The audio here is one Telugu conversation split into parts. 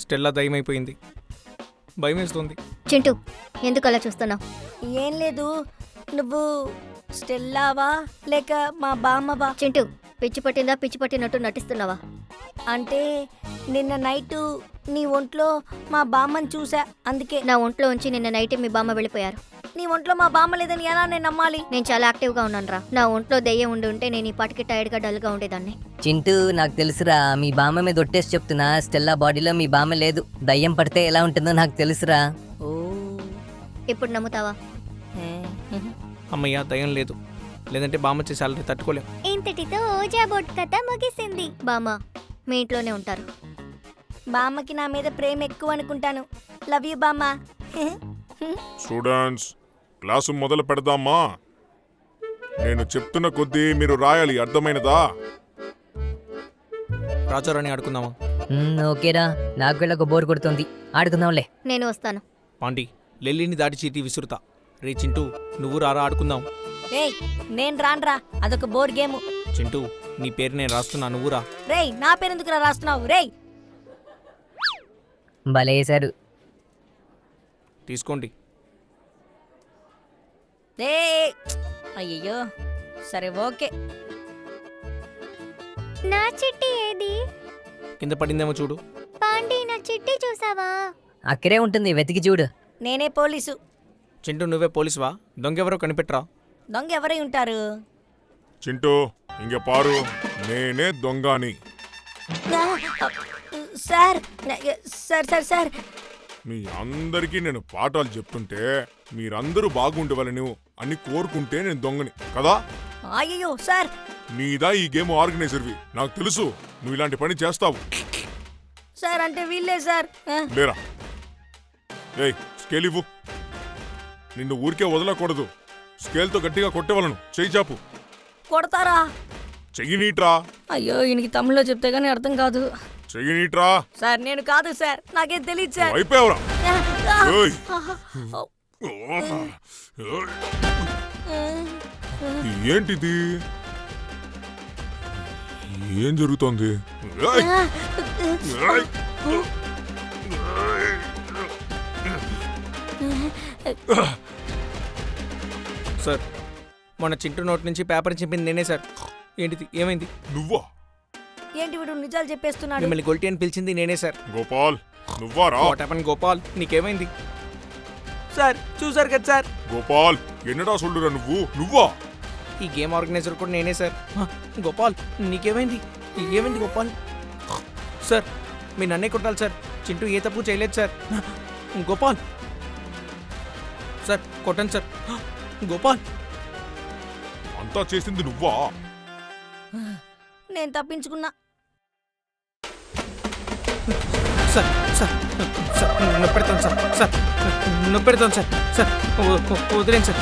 స్టెల్లా దయమైపోయింది. భయం వేస్తుంది. చింటూ ఎందుకు అలా చూస్తున్నావు? ఏం లేదు, నువ్వు స్టెల్లావా లేక మా బామ్మవా? చింటూ పిచ్చి పట్టిందా? పిచ్చి పట్టినట్టు నటిస్తున్నావా? అంటే నిన్న నైటు నీ ఒంట్లో మా బామ్మని చూసా, అందుకే. నా ఒంట్లో ఉంచి నిన్న నైట్ మీ బామ్మ వెళ్ళిపోయారు. నీ ఒంట్లో మా బామ్మ లేదని ఎలా నేను నమ్మాలి? నేను చాలా యాక్టివ్గా ఉన్నాను రా. నా ఒంట్లో దెయ్యం ఉండి ఉంటే నేను ఈ పాటికి టైర్డ్గా డల్గా ఉండేదాన్ని. చింటూ నాకు తెలుసురా, మీ బామ్మ మీద ఒట్టేసి చెప్తున్నా, స్టెల్లా బాడీలో మీ బామ్మ లేదు. దయ్యం పడితే ఎలా ఉంటుందో నాకు తెలుసురా. ఓ ఇప్పుడు నమ్ముతావా? అమ్మయ్య దయం లేదు, లేదంటే బామ్మ చేసి అల్లరి తట్టుకోలేం. ఇంతటితో ఓజా బోట్ కథ ముగిసింది. బామ్మ మీ ఇంట్లోనే ఉంటారు. బామ్మకి నా మీద ప్రేమ ఎక్కువ అనుకుంటాను. లవ్ యూ బామ్మ. స్టూడెంట్స్, క్లాసు మొదలు పెడదామా? నేను చెప్తున్న కొద్దీ మీరు రాయాలి, అర్థమైనదా? రాజారాణి ఆడుకుందామా? ఓకేరా, నాకు కూడా ఒక బోర్ కొడుతుంది, ఆడుకుందాంలే. నేను వస్తాను. పాండి లెల్లిని దాటి చీటీ విసురుతా. రే చింటూ నువ్వు రారా ఆడుకుందాం. రేయ్ నేను రాన్రా, అదొక బోర్డ్ గేమ్. చింటూ నీ పేరు నేను రాస్తున్నా, నువ్వు రా. రేయ్ నా పేరెందుకురా రాస్తున్నావు? రేయ్ భలేసారు. తీసుకోండి. రే అయ్యయ్యో, సరే ఓకే. నా చిట్టి ఏది? కింద పడిందేమో చూడు. పాండి నా చిట్టి చూసావా? అక్కడే ఉంటుంది, వెతికి చూడు. నేనే పోలీసు. చింటూ నువ్వే పోలీసువా? దొంగెవరో కనిపెట్టరా. దొంగ ఎవరై ఉంటారు? చింటూ ఇంక పారు, నేనే దొంగని. సార్ సార్ సార్ సార్ మీ అందరికీ నేను పాఠాలు చెప్తుంటే మీరందరూ బాగుండేవాళ్ళని అని కోరుకుంటే నేను దొంగని కదా? అయ్యో సార్, నీదా ఈ గేమ్ ఆర్గనైజర్వి, నాకు తెలుసు నువ్వు ఇలాంటి పని చేస్తావు. సార్ అంటే వీళ్ళే సార్. లేరా? ఏయ్ స్కేల్ ఇవ్వు. నిన్ను ఊరికే వదలకూడదు, స్కేల్తో గట్టిగా కొట్టేవాళ్ళను. చెయ్యి చాపు. కొడతారా? చెయ్యి నీట్రా. అయ్యో ఈయనకి తమిళ్లో చెప్తే గానీ అర్థం కాదు. చెయ్యి నీట్రా. సార్ నేను కాదు సార్, నాకేం తెలియదు సార్. అయిపోయావురా. ఏంటిది? ఏం జరుగుతోంది? సార్ మొన్న చింటూ నోట్ నుంచి పేపర్ చింపింది నేనే సార్. ఏంటిది? ఏమైంది? నువ్వా? ఏంటి వీడు నిజాలు చెప్పేస్తున్నాడు? మిమ్మల్ని గొల్టీ అని పిలిచింది నేనే సార్. గోపాల్ నువ్వారా? What happen Gopal? నీకేమైంది? సార్ చూసారు కదా సార్. గోపాల్ ఎన్నడా సొల్లురా నువ్వు? నువ్వా? ఈ గేమ్ ఆర్గనైజర్ కూడా నేనే సార్. గోపాల్ నీకేమైంది? ఏమైంది గోపాల్? సార్ మీ నన్నే కొట్టాలి సార్, చింటూ ఏ తప్పు చేయలేదు సార్. గోపాల్ సార్ కొట్టండి సార్. గోపాల్ అంతా చేసింది నువ్వా? నేను తప్పించుకున్నా. సార్ సార్ సార్ నొప్పెడతాను సార్. సార్ నొప్పెడతాను సార్. సార్ వదిలేండి సార్.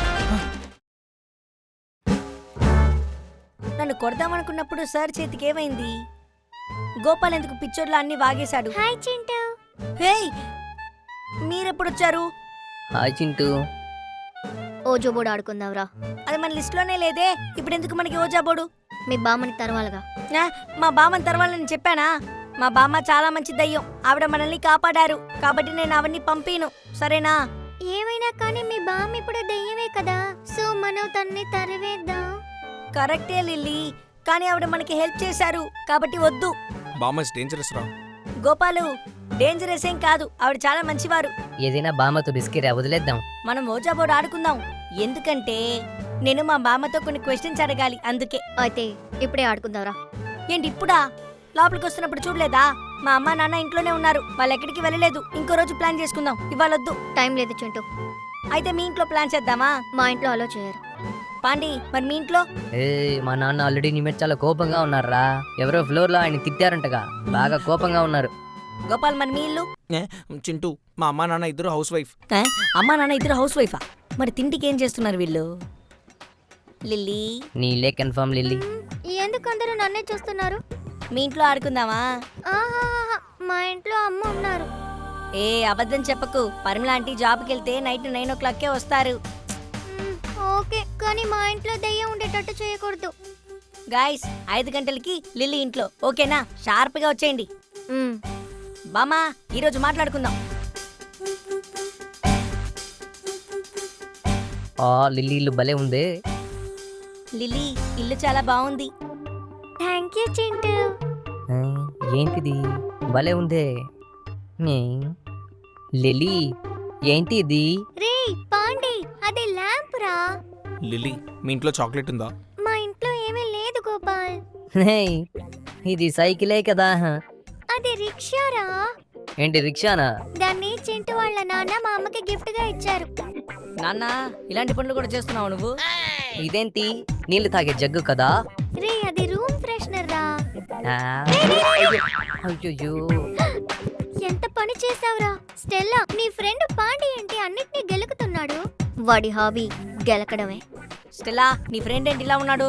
నన్ను కొడదామనుకున్నప్పుడు సార్ చేతికి ఏమైంది? గోపాల్ ఎందుకు పిచ్చోడ్లా అన్ని వాగేశాడు? హాయ్ చింటూ. హేయ్ మీరెప్పుడొచ్చారు? హాయ్ చింటూ. ఓజో బోర్డు ఆడుకుందాంరా. అది మన లిస్టులోనే లేదే, ఇప్పుడు ఎందుకు మనకి ఓజా బోర్డు? మీ బామ్మని తరవాలగా. మా బామ్మని తర్వాలని నేను చెప్పానా? మా బామ్మ చాలా మంచి దయ్యం, ఆవిడ మనల్ని కాపాడారు, కాబట్టి నేను అవన్నీ పంపిను, సరేనా? ఏమైనా కానీ మీ బామ్మ ఇప్పుడు దెయ్యమే కదా, సో మనం తన్ని తరివేద్దాం. కరెక్టే లిల్లీ, కానీ ఆవిడ మనకి హెల్ప్ చేశారు, కాబట్టి వద్దు. బామస్ డేంజరస్ రా. గోపాలు డేంజరస్ ఏం కాదు, ఆవిడ చాలా మంచివారు. ఏదైనా బామ్మతో బిస్కెరా, వదిలేద్దాం. మనం ఓజా బోర్డు ఆడుకుందాం, ఎందుకంటే నేను మా బామ్మతో కొన్ని క్వశ్చన్స్ అడగాలి, అందుకే. అయితే ఇప్పుడే ఆడుకుందాంరా. ఏంటి ఇప్పుడా? లోపలికి వస్తున్నప్పుడు చూడలేదా? మా అమ్మ నాన్న ఇంట్లోనే ఉన్నారు, వాళ్ళు ఎక్కడికి వెళ్ళలేదు. ఇంకో రోజు ప్లాన్ చేసుకుందాం, ఇవాళొద్దు. టైం లేదు చింటూ. అయితే మీ ఇంట్లో ప్లాన్ చేద్దామా? మా ఇంట్లో అలో చేయరు. పాండి మరి మీ ఇంట్లో? మా నాన్న ఆల్రెడీ నీ మీద చాలా కోపంగా ఉన్నారా. ఎవరో ఫ్లోర్ లో ఆయన తిట్టారంటగా, బాగా కోపంగా ఉన్నారు. గోపాల్ మరి మీ ఇల్లు? చింటూ మా అమ్మా నాన్న ఇద్దరు హౌస్ వైఫ్. అమ్మా నాన్న ఇద్దరు హౌస్ వైఫా? మరి తిండికి ఏం చేస్తున్నారు వీళ్ళు? లిల్లీ నీలే కన్ఫర్మ్ లిల్లీ. ఎందుకు అందరూ నన్నే చూస్తున్నారు? మీ ఇంట్లో ఆడుకుందామా? ఆహాహా, మా ఇంట్లో అమ్మ ఉన్నారు. ఏ అబద్ధం చెప్పకు, పరిమళ ఆంటీ జాబ్కి వెళ్తే నైట్ 9 o'clockకే వస్తారు. ఓకే, కానీ మా ఇంట్లో దెయ్యం ఉండేటట్టు చేయకూడదు. గాయస్ 5 గంటలకి లిల్లీ ఇంట్లో, ఓకేనా? షార్ప్గా వచ్చేయండి. బామా ఈరోజు మాట్లాడుకుందాం. లిల్లీ ఇల్లు భలే ఉందే. లిల్లీ ఇల్లు చాలా బాగుంది. Thank you Chintu. ఆ, ఏంటిది భలే ఉందే. నే. లిల్లీ ఏంటి ఇది? రే పాండే, అది ల్యాంప్ రా. లిల్లీ, మీ ఇంట్లో చాక్లెట్ ఉందా? మా ఇంట్లో ఏమీ లేదు గోపాల్. హే, ఇది సైకిలే కదా. అది రిక్షారా. ఏంటి రిక్షానా? దాన్ని చింటూ వాళ్ళ నాన్న మా అమ్మకి గిఫ్ట్ గా ఇచ్చారు. నాన్న ఇలాంటి పనులు కూడా చేస్తున్నావు నువ్వు? ఇదేంటి నీళ్లు తాగే జగ్గు కదా? రే అది రూమ్ ఫ్రెషనర్ రా. ఆ, అయ్యయ్యో. ఎంత పని చేసావురా స్టెల్లా. నీ ఫ్రెండ్ పాండే ఏంటి అన్నిటినీ గెలుకుతున్నాడు? వాడి హాబీ గెలకడమే. స్టెల్లా, నీ ఫ్రెండ్ ఏంటి ఇలా ఉన్నాడు?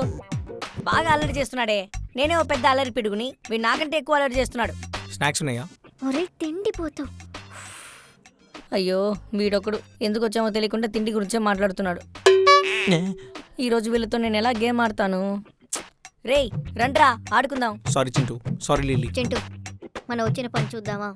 బాగా అల్లరి చేస్తున్నాడే. నేనే ఓ పెద్ద అల్లరి పిడుగుని, వీడు నాకంటే ఎక్కువ అల్లరి చేస్తున్నాడు. స్నాక్స్ ఉన్నాయా? ఒరే తిండిపోతూ. అయ్యో వీడొకడు ఎందుకు వచ్చామో తెలియకుండా తిండి గురించే మాట్లాడుతున్నాడు. ఈరోజు వీళ్ళతో నేను ఎలా గేమ్ ఆడతాను? రేయ్ రండ్రా ఆడుకుందాం. Sorry Chintu, sorry lily. Chintu, మనం వచ్చిన పని చూద్దామా?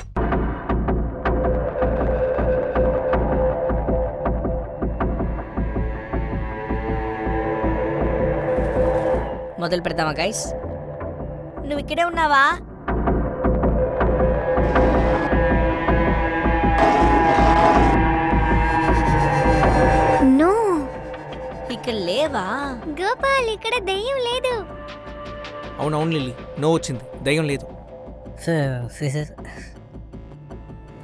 మొదలు పెడతామా గైస్? నువ్వు ఇక్కడే ఉన్నావా? నో ఇక్కడ లేవా? గోపాల్, ఇక్కడ దెయ్యం లేదు. అవునవును లిల్లీ, నో వచ్చింది, దయ్యం లేదు.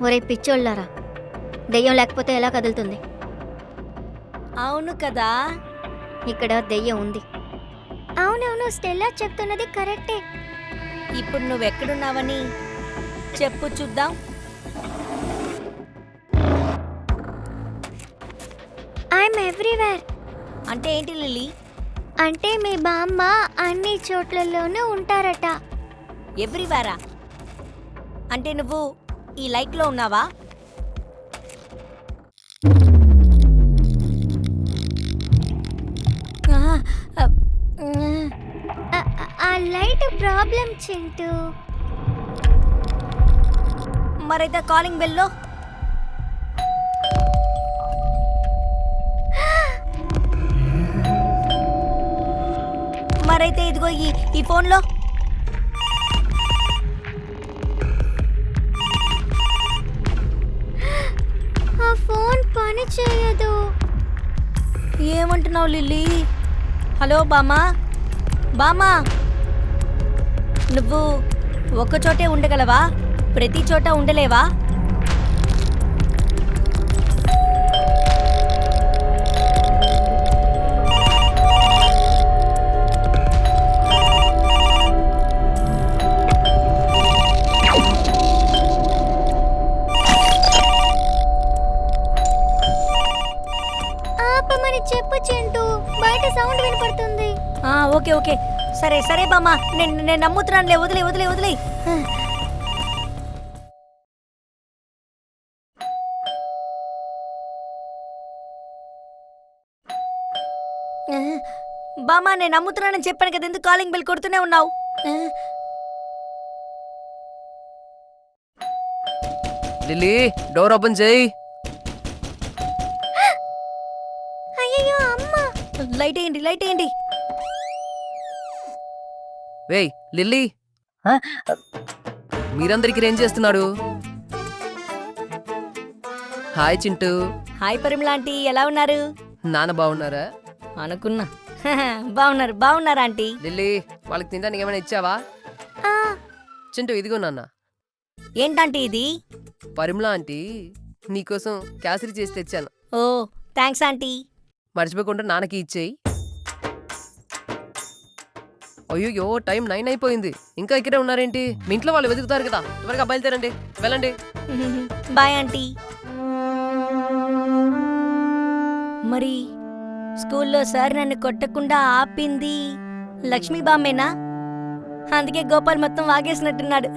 ఒరే పిచ్చోళ్ళారా, దెయ్యం లేకపోతే ఎలా కదులుతుంది? అవును కదా. ఇక్కడ దెయ్యం ఉంది. అవునవును, స్టెల్లా చెప్తున్నది కరెక్టే. ఇప్పుడు నువ్వెక్కడున్నావని చెప్పు చూద్దాం. I'm everywhere. అంటే ఏంటి లిల్లీ? అంటే మీ బామ్మ అన్ని చోట్లలోనూ ఉంటారట. ఎవ్రీవేరా? అంటే నువ్వు ఈ లైట్లో ఉన్నావా? ఆ లైట్ ప్రాబ్లం చింటూ. మరైతే కాలింగ్ బెల్లో. మరైతే ఇదిగో ఈ ఫోన్లో. ఆ ఫోన్ పని చేయదు. ఏమంటున్నావు లిల్లీ? హలో బామా, బామా నువ్వు ఒక్కచోటే ఉండగలవా? ప్రతి చోట ఉండలేవా? ఆపమని చెప్పు చింటూ, బయట సౌండ్ వినపడుతుంది. ఓకే ఓకే, సరే సరే బామా, నేను నమ్ముతున్నానులే, వదిలే వదిలే వదిలే. బామా నేను నమ్ముతున్నానని చెప్పాను కదా, ఎందుకు కాలింగ్ బెల్ కొడుతూనే ఉన్నావు? లిల్లీ డోర్ ఓపెన్ చేయి. అయ్యో అమ్మ. లైట్ వేయండి, లైట్ వేయండి. వేయ్ లిల్లీ, ఆ? మీరందరికి ఏం చేస్తున్నాడు? హాయ్ చింటూ. హాయ్ పరిమళ ఆంటీ, ఎలా ఉన్నారు? నాన్న బాగున్నారా? అనుకున్నా. బాగున్నారు బాగున్నారా ఆంటీ? లిల్లీ వాళ్ళకి తినడానికి ఏమైనా ఇచ్చావా? ఆ, చింటూ ఇదిగో నాన్న. ఏంటంటే ఇది? పరిమళ ఆంటీ నీకోసం క్యాసరీ చేసి తెచ్చాను. ఓ థ్యాంక్స్ ఆంటీ. మర్చిపోకుండా నాన్నకి ఇచ్చేయి. అయ్యో టైం 9 అయిపోయింది, ఇంకా ఇక్కడే ఉన్నారేంటి? మీ ఇంట్లో వాళ్ళు వెతుకుతారు కదా, త్వరగా బయలుదేరండి, వెళ్ళండి. Bye aunty. మరి స్కూల్లో సార్ నన్ను కొట్టకుండా ఆపింది లక్ష్మీ బామ్మేనా? అందుకే గోపాల్ మొత్తం వాగేసినట్టున్నాడు.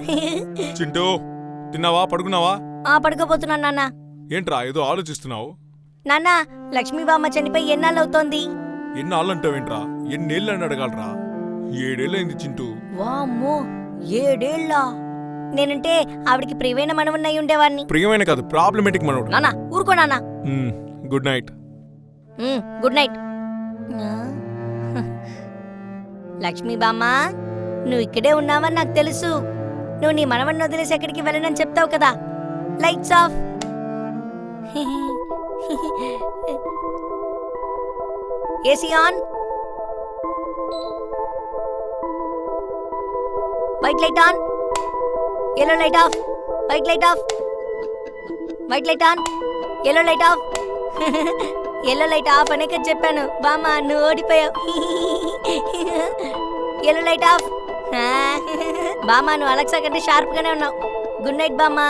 చింటూ, తిన్నావా? పడుకున్నావా? పడుకోబోతున్నాను నాన్న. ఏంట్రా ఏదో ఆలోచిస్తున్నావు? నాన్న, లక్ష్మీ బామ్మ చనిపోయి ఎన్నాళ్ళు అవుతోంది? ఎన్ని ఆళ్ళంటావేంట్రా? ఎన్నేళ్ళు అని అడగాలరా? 7 ఏళ్ళైంది చింటూ. వామ్మో, 7 ఏళ్ళ? నేనంటే ఆవిడికి ప్రియమైన మనవన్నయ్య ఉండేవాడిని. ప్రియమైన కాదు, ప్రాబ్లమేటిక్ మనోడు. నాన్న ఊరుకో నాన్న. Good night. Good night. Lakshmi బామ్మ, నువ్వు ఇక్కడే ఉన్నావని నాకు తెలుసు. నువ్వు నీ మనవన్ని వదిలేసి ఎక్కడికి వెళ్ళనని చెప్తావు కదా. Lights off. AC on. White light on. Yellow light of. White light of. White light on. Yellow light of. Yellow light of అనేక చెప్పాను బామ్మ, నువ్వు ఓడిపోయావు. Yellow light of. బామ్మ, నువ్వు అలెక్సా కంటే షార్ప్ గానే ఉన్నావు. గుడ్ నైట్ బామ్మ.